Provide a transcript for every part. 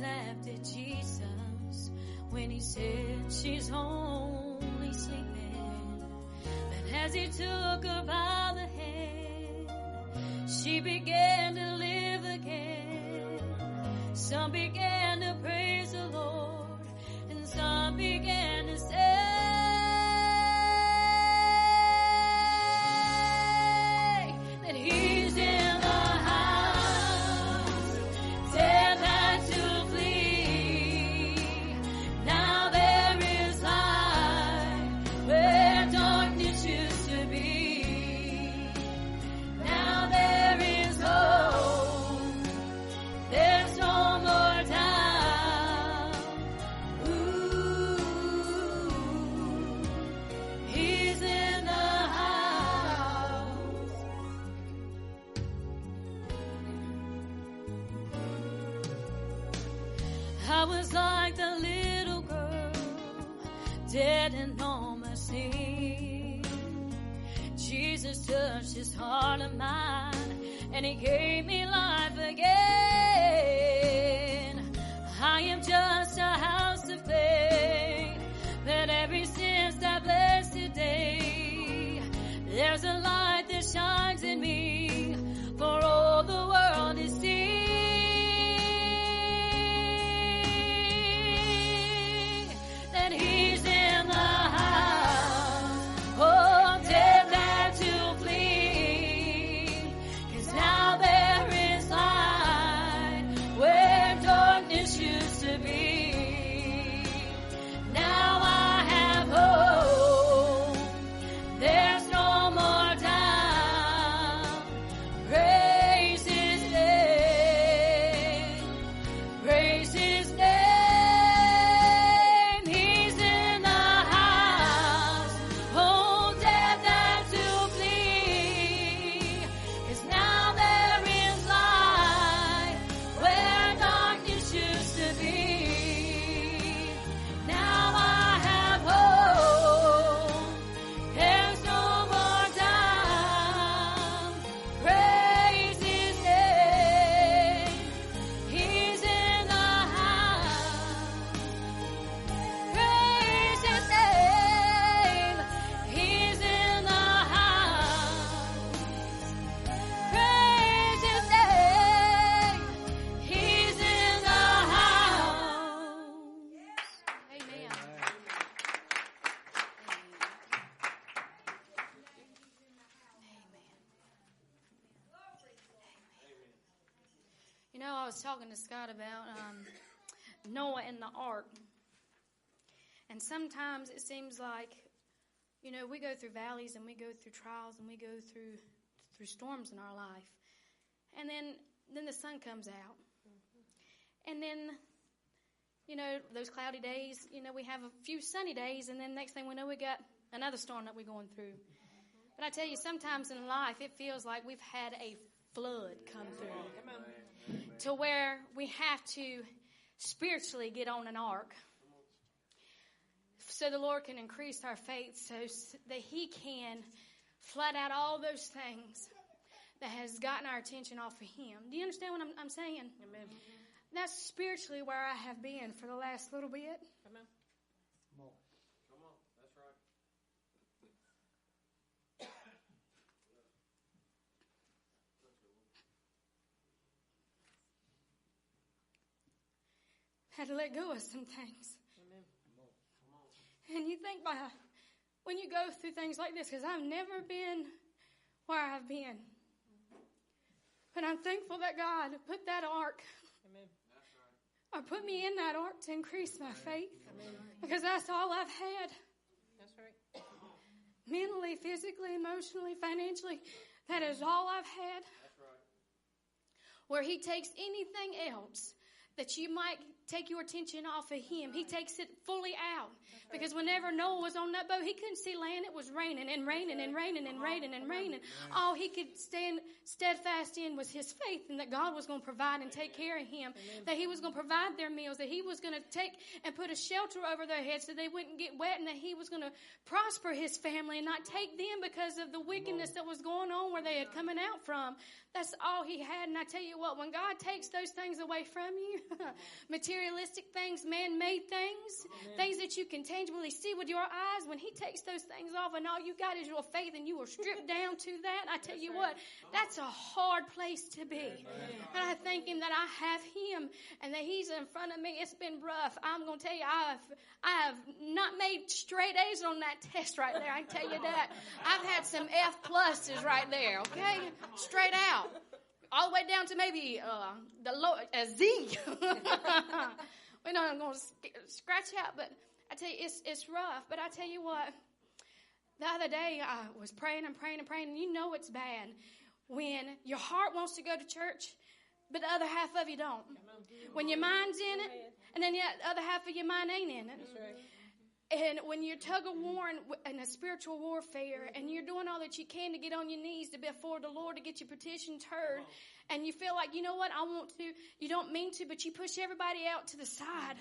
laughed at Jesus when he said she's only sleeping. But as he took her by the hand, she began to live again. Some began to praise the Lord, and some began to say that he's in the house. Death had to flee. Now there is light where darkness used to be. Now there is hope. There's no more doubt. Ooh, he's in the house. I was like the little girl, dead and on my sin. Jesus touched his heart of mine, and he gave me life again. I am just a house of faith, but ever since that blessed day, there's a light that shines in me for all the world to see. That he's in the house. Oh, death had to flee, 'cause now there is light where darkness used to be. Now I have hope. There's no more doubt. Praise his name. Praise his name. He's in the house. Oh, death had to flee, 'cause now there is light where darkness used to be. Now I have hope. There's no more doubt. Praise his name. He's in the house. Praise his name. He's in the house. Praise his name. He's in the house. Amen. You know, I was talking to Scott about Noah and the ark. And sometimes it seems like, you know, we go through valleys and we go through trials and we go through storms in our life. And then the sun comes out. And then, you know, those cloudy days, you know, we have a few sunny days, and then next thing we know, we got another storm that we're going through. But I tell you, sometimes in life, it feels like we've had a flood come through, to where we have to spiritually get on an ark so the Lord can increase our faith, so that he can flood out all those things that has gotten our attention off of him. Do you understand what I'm saying? Amen. That's spiritually where I have been for the last little bit. Come on. Come on. Come on. That's right. Had to let go of some things. Amen. And you think when you go through things like this, because I've never been where I've been. But I'm thankful that God put that ark, Amen. or put me in that ark to increase my faith. Amen. Because that's all I've had. That's right. Mentally, physically, emotionally, financially. That is all I've had. That's right. Where he takes anything else that you might take your attention off of him. He takes it fully out. Because whenever Noah was on that boat, he couldn't see land. It was raining and raining and raining and raining and raining. All he could stand steadfast in was his faith, and that God was going to provide and take care of him. That he was going to provide their meals. That he was going to take and put a shelter over their heads so they wouldn't get wet. And that he was going to prosper his family and not take them because of the wickedness that was going on where they had coming out from. That's all he had. And I tell you what, when God takes those things away from you, material materialistic things, man-made things, things that you can tangibly see with your eyes, when he takes those things off and all you got is your faith and you are stripped down to that, I tell you what, that's a hard place to be. And I thank him that I have him and that he's in front of me. It's been rough. I'm going to tell you, I have not made straight A's on that test right there. I can tell you that. I've had some F pluses right there, okay? Straight out. All the way down to maybe a Z. We're not going to scratch out, but I tell you, it's rough. But I tell you what, the other day I was praying and praying and praying, and you know it's bad when your heart wants to go to church, but the other half of you don't. When your mind's in it, and then the other half of your mind ain't in it. And when you're tug-of-war in a spiritual warfare, and you're doing all that you can to get on your knees to before the Lord to get your petitions heard, and you feel like, you know what, I want to, you don't mean to, but you push everybody out to the side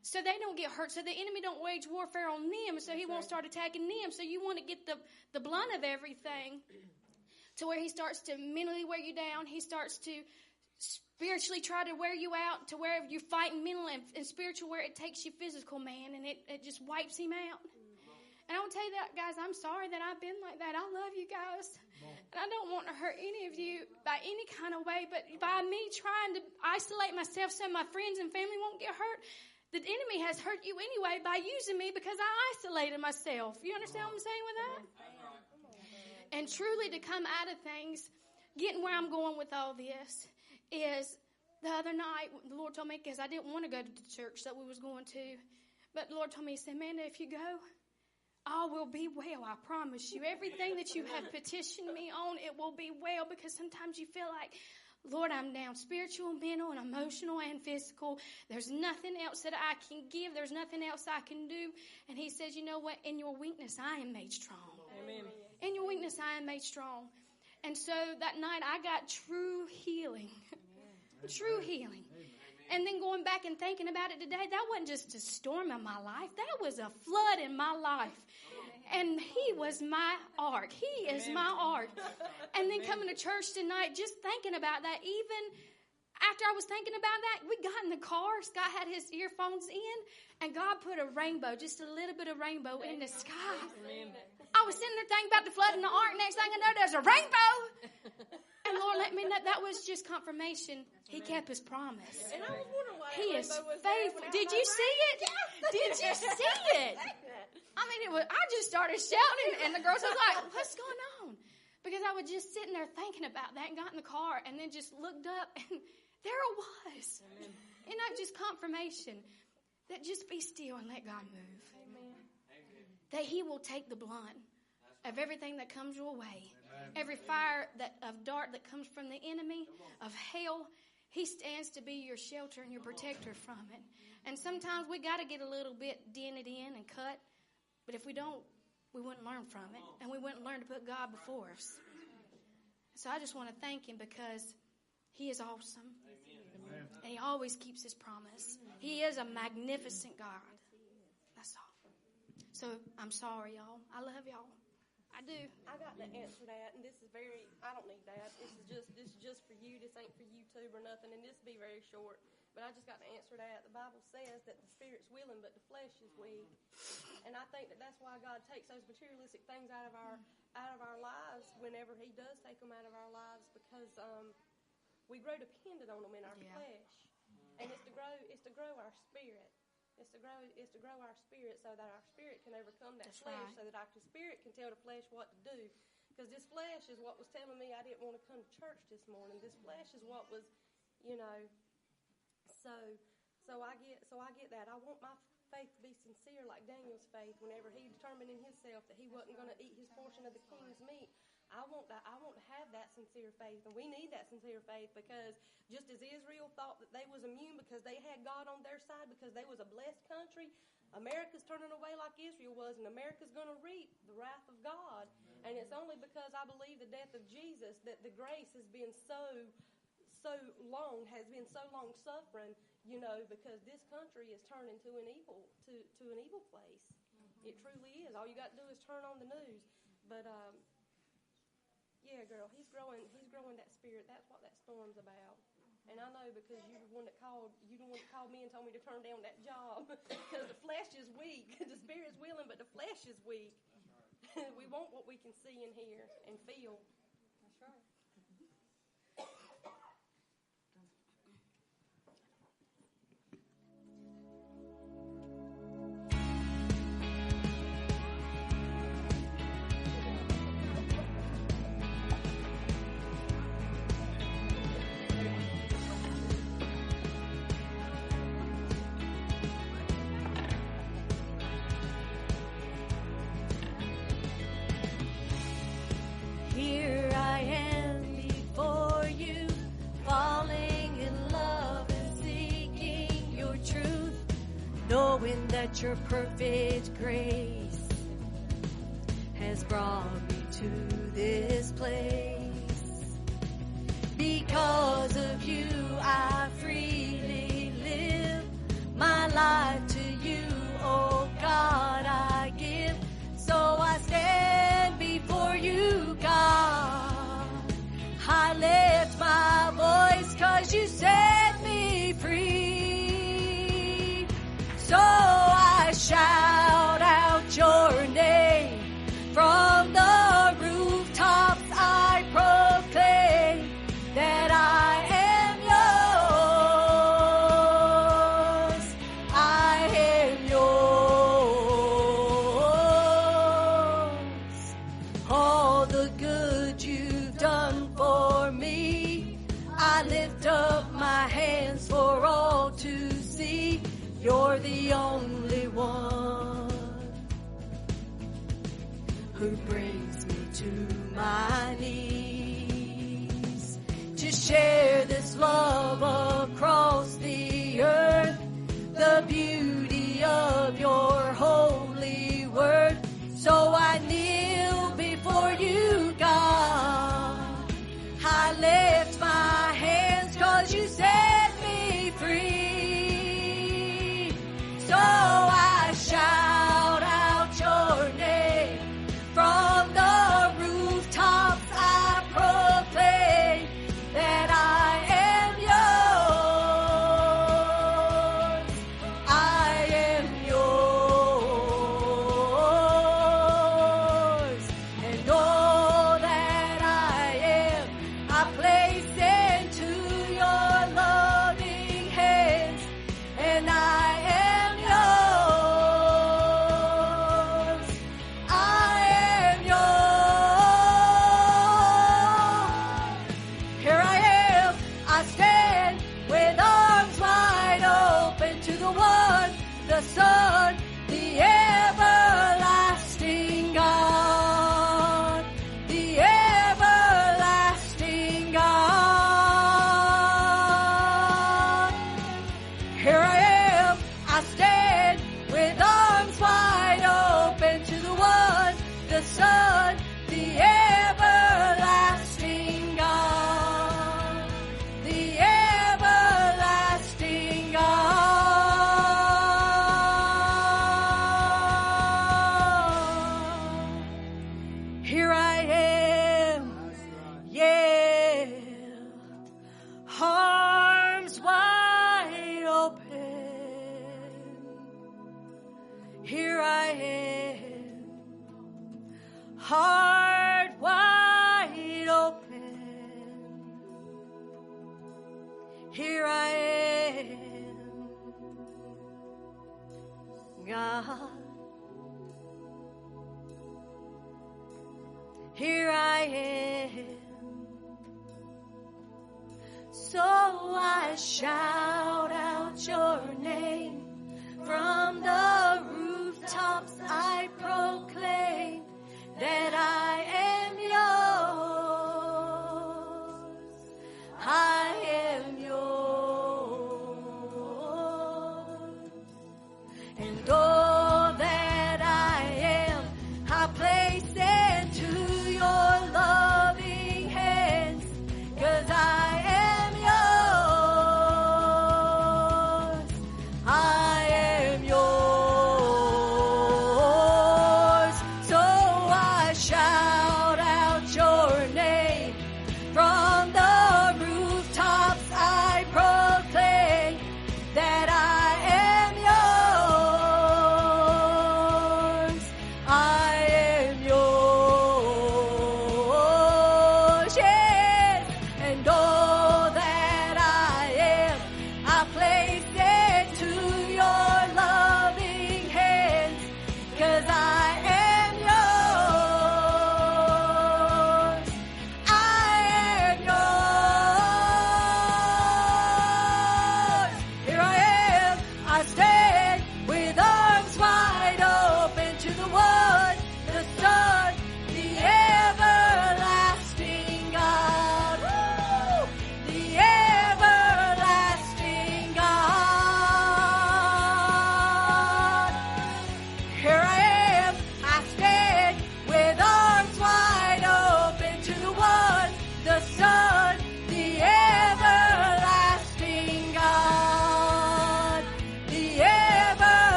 so they don't get hurt, so the enemy don't wage warfare on them, so he won't start attacking them. So you want to get the blunt of everything to where he starts to mentally wear you down. He starts to spiritually try to wear you out to where you're fighting mental and spiritual, where it takes you physical, man, and it just wipes him out. And I will tell you that, guys, I'm sorry that I've been like that. I love you guys, and I don't want to hurt any of you by any kind of way, but by me trying to isolate myself so my friends and family won't get hurt, the enemy has hurt you anyway by using me because I isolated myself. You understand what I'm saying with that? And truly to come out of things, getting where I'm going with all this, is the other night, the Lord told me, because I didn't want to go to the church that we was going to, but the Lord told me, he said, Amanda, if you go, all will be well, I promise you. Everything that you have petitioned me on, it will be well, because sometimes you feel like, Lord, I'm down spiritual, mental, and emotional, and physical. There's nothing else that I can give. There's nothing else I can do. And he says, you know what? In your weakness, I am made strong. Amen. In your weakness, I am made strong. And so that night, I got true healing. True healing. And then going back and thinking about it today, that wasn't just a storm in my life. That was a flood in my life. And he was my ark. He is my ark. And then coming to church tonight, just thinking about that, even after I was thinking about that, we got in the car. Scott had his earphones in, and God put a rainbow, just a little bit of rainbow in the sky. I was sitting there thinking about the flood in the ark. Next thing I know, there's a rainbow. And Lord let me know that was just confirmation. He kept his promise. And I was wondering why he is was faithful. Did you see it? Did you see it? I mean, I just started shouting, and the girls was like, what's going on? Because I was just sitting there thinking about that and got in the car and then just looked up, and there it was. Amen. And not just confirmation, that just be still and let God move. Amen. That he will take the blunt of everything that comes your way. Amen. Every fire of dart that comes from the enemy, of hell, he stands to be your shelter and your protector from it. And sometimes we got to get a little bit dented in and cut. But if we don't, we wouldn't learn from it. And we wouldn't learn to put God before us. So I just want to thank him because he is awesome. Amen. And he always keeps his promise. He is a magnificent God. That's all. So I'm sorry, y'all. I love y'all. I do. I got to answer that, and this is I don't need that. This is just for you. This ain't for YouTube or nothing, and this be very short. But I just got to answer that. The Bible says that the spirit's willing, but the flesh is weak. And I think that's why God takes those materialistic things out of our lives whenever he does take them out of our lives, because we grow dependent on them in our flesh. And it's to grow our spirit. It's to grow our spirit so that our spirit can overcome that flesh, so that our spirit can tell the flesh what to do. Because this flesh is what was telling me I didn't want to come to church this morning. This flesh is what was, So I get that. I want my faith to be sincere, like Daniel's faith. Whenever he determined in himself that he wasn't going to eat his portion of the king's meat, I want to have that sincere faith, and we need that sincere faith, because just as Israel thought that they was immune because they had God on their side, because they was a blessed country, America's turning away like Israel was, and America's going to reap the wrath of God. And it's only because I believe the death of Jesus that the grace has been so long suffering, because this country is turning to an evil place. It truly is. All you got to do is turn on the news. But yeah, girl, he's growing that spirit. That's what that storm's about. And I know because you the one that called me and told me to turn down that job because the flesh is weak. The spirit's willing, but the flesh is weak. We want what we can see and hear and feel. That's right. Here I am before you, falling in love and seeking your truth, knowing that your perfect grace has brought me to this place. Because of you, I freely live my life to you, oh God, I give. So I stand before you, God. I lift my voice 'cause you set me free. So I shout out your name from the rooftops. I proclaim that I am yours. I am yours. All the good you've done for me, I lift up my hands for all to see. You're the only one who brings me to my knees. To share this love across the earth, the beauty of your holy word. So I kneel before you, God. I lift my hands 'cause you set me free. So I shout out your name from the rooftops. I proclaim that I am yours. I am yours. And all that I am, I place into your loving hands. And I am yours. I am yours. Here I am. I stand with arms wide open to the one, the Son, the everlasting God. The everlasting God. Here I am, I stand with arms wide open to the one, the Son, the everlasting God. The everlasting God. Here I am, yeah, arms wide open. Here I am, heart wide open. Here I am, God. Here I am. So I shout out your name from the rooftops. I proclaim that I am yours. I am yours. And all that I am, I place into your loving hands. 'Cause I am yours. I am yours.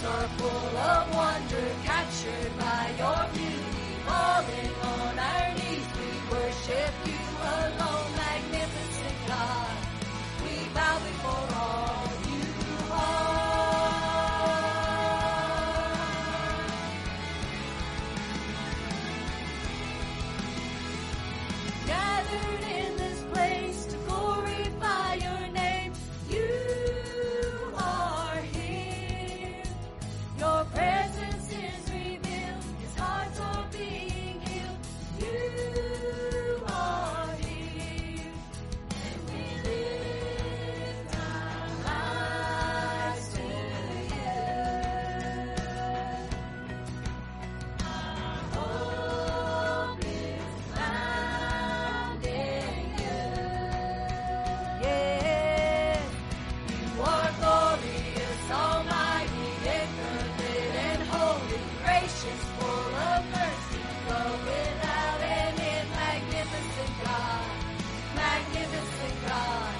are full of wonder, captured by your beauty, falling on our knees. We worship you alone, magnificent God. We bow before all you are. Gathered in this place to glorify your name, you are here. Your presence is revealed, his hearts are being healed. You are here, and we lift our eyes to you. Our hope is found in you. Yes, you are glorious, almighty, infinite and holy, gracious, full of mercy, love without end, magnificent God, magnificent God.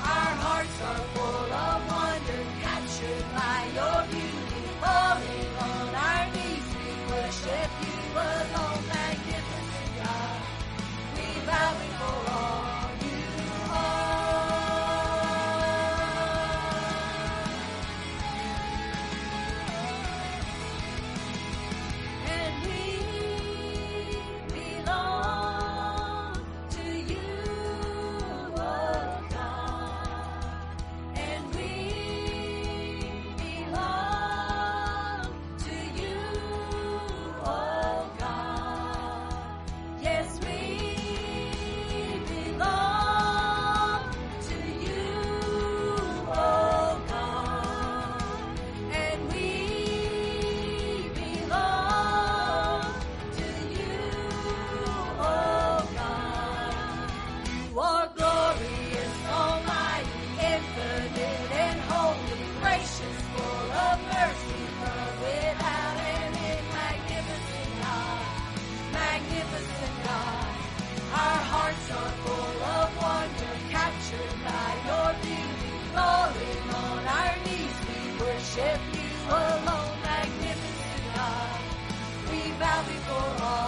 Our hearts are full of wonder, captured by your beauty, falling on our knees. We worship you alone, magnificent God. We bow before all you are. And we belong to you, oh God. And we belong to you, oh God. Yes, we belong to you, oh God. And we belong to you, oh God. You are glorious, almighty, infinite and holy, gracious, full of mercy, love without end, magnificent God, magnificent God. Our hearts are full of wonder, captured by your beauty, falling on our knees. We worship you alone, magnificent God. We bow before all